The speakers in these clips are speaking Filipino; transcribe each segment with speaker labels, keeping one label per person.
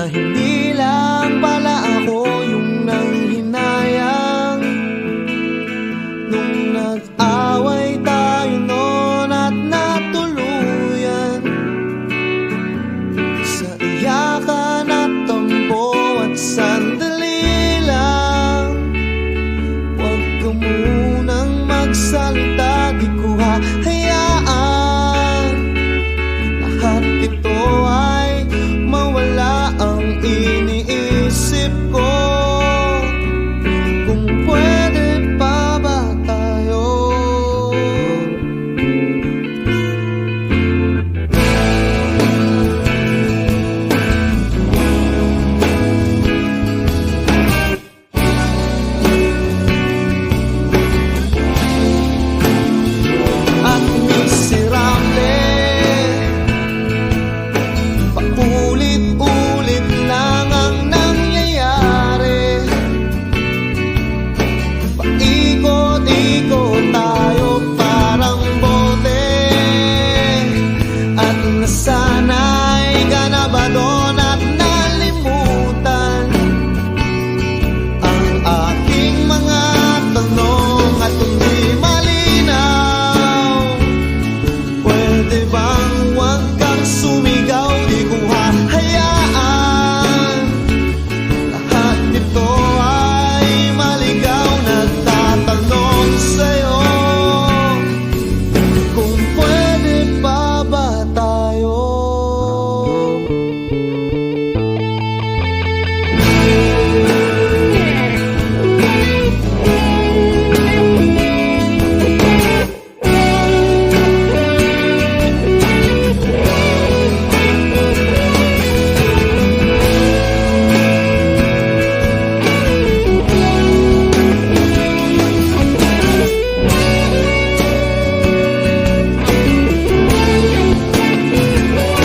Speaker 1: Na hindi lang pala ako yung nanghinayang nung nag-away tayo noon at natuluyan sa iyakan at tampo at sandali lang. Huwag ka munang magsalita, di ko hahayaan lahat ito ay mawala. Ang iniisip ko, kung pwede pa ba tayo? At miserable, paulit-ulit lang ang nangyayari. Paikot-ikot tayo parang bote, at nasanay ka na ba doon at nalimutan ang aking mga tanong at hindi malinaw? Pwede bang huwag kang sumigaw, di ko hahayaan lahat ito ay maligaw. Nagtatanong sa'yo, kung pwede pa ba tayo?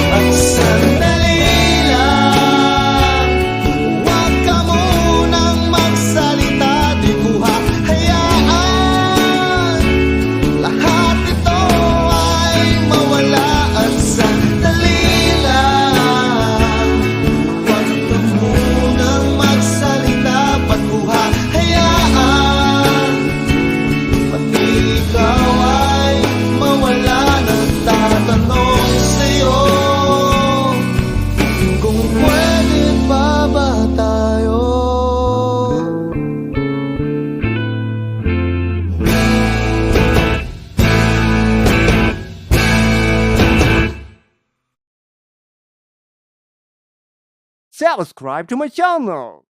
Speaker 1: At sandali lang, huwag ka munang magsalita, di ko hahayaan lahat ito ay mawala. At sandali lang, huwag ka munang magsalita, ba't ko hahayaan pati ikaw ay mawala? Nagtatanong sa'yo, kung pwede pa ba tayo?
Speaker 2: Subscribe to my channel.